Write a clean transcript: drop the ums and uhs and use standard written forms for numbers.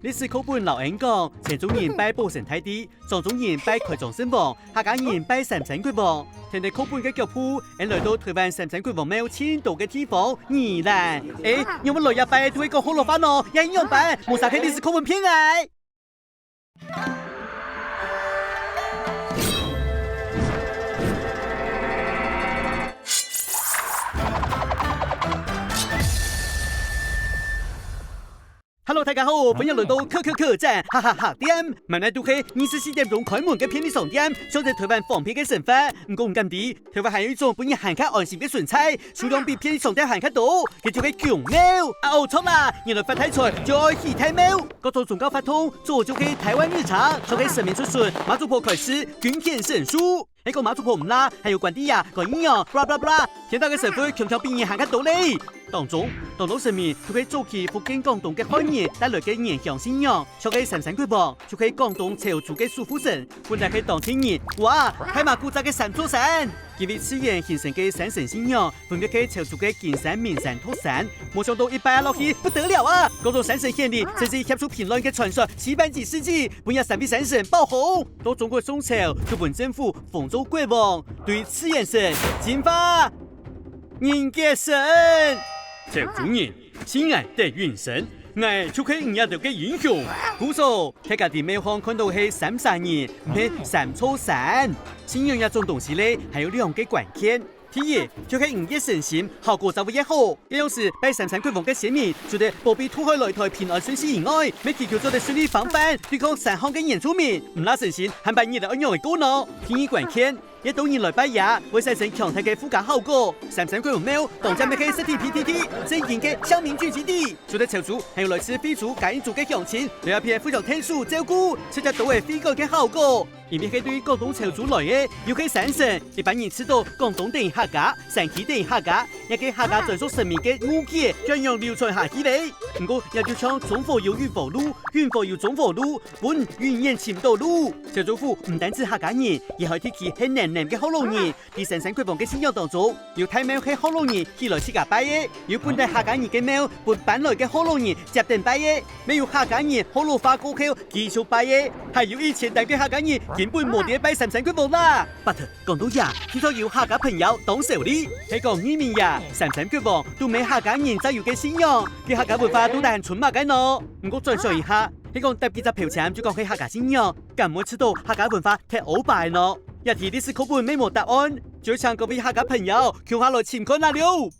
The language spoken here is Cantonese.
历史课本老人讲，前中人拜保圣太帝，上中人拜开漳圣王，客家人拜三山国王。听睇課本嘅腳步，人來到台灣三山國王廟遷都嘅地方，宜蘭。有冇來日拜都會講好落翻咯，一樣拜，冇晒睇歷史課本片嚟。Hello， 大家好，歡迎來到客棧哈哈哈店。晚來都係24點鐘開門嘅便利商店，想在台灣方便嘅生活。唔過唔緊啲，台灣還有一種本人行客安心嘅純菜，數量比便利商店行客多，佢就係強貓。錯啦，原來發大財就愛喜太貓。各種宗教法通，做就係台灣日常，就係神明出巡，媽祖婆開始均天神書。一個媽祖婆唔啦，還有關帝呀，個陰陽，blah blah blah，聽到嘅社會強比人行客多咧。當中神明就可以做起福建廣東嘅漢人帶來嘅原鄉信仰，像係三山國王，就可以廣東潮州嘅守護神，本來可以當天人，哇，太馬古早嘅三座山，因為此言形成嘅三神信仰，分別係潮州嘅金山、名山、土山，冇想到一拜落去不得了啊！廣東三神獻禮，甚至寫出評論嘅傳說，4百幾世紀，本日三位三神爆紅，到中國宋朝，日本政府封州國王，對此言神進發人嘅神。潮州人親愛的元神，愛就係5日頭嘅英雄。故所喺家啲廟巷看到係三山人，唔係三座山。信仰一種東西咧，還有兩個關鍵。第一，就係5日神仙，效果就會越好。一樣是拜三山國王嘅神明，覺得保庇土海來台平安順遂以外，每祈求做得順利防範，對抗三項嘅原住民，唔拉神仙，還拜你的安樣嘅功能。第二關鍵。一到人來拜呀，為產生強大嘅附加效果。三山國王廟當家咪係實體 PTT，正經嘅鄉民聚集地。除咗潮州，還有來自非洲、介族嘅鄉親，兩片非常特殊照顧，實在都係非常嘅效果。因為係對廣東潮州來嘅，尤其三神，一般人知道廣東等於客家，山區等於客家，一個客家專屬神明嘅誤解，這樣流傳下去嚟。不過也就像中佛有雲佛路，雲佛有中佛路，本雲煙潛道路。潮州府唔單止客家人，也係提起係南南嘅後龍人。第三山國王嘅信仰當中，有太廟係後龍人起來自家拜嘅，有本地客家人嘅廟本搬來嘅後龍人接定拜嘅，沒有客家人後路發過後繼續拜嘅，還有1000代嘅客家人。根本冇得拜三山國王啦。But 講到呀，聽說有客家朋友當受理，係講移民呀，三山國王都沒客家人才有嘅信仰，嘅客家文化都係純馬嘅喏。唔過再說一下，係講搭幾隻票錢就講係客家信仰，咁冇知道客家文化太歐敗喏。一題歷史課本沒答案，就請各位客家朋友跳下來潛看下了。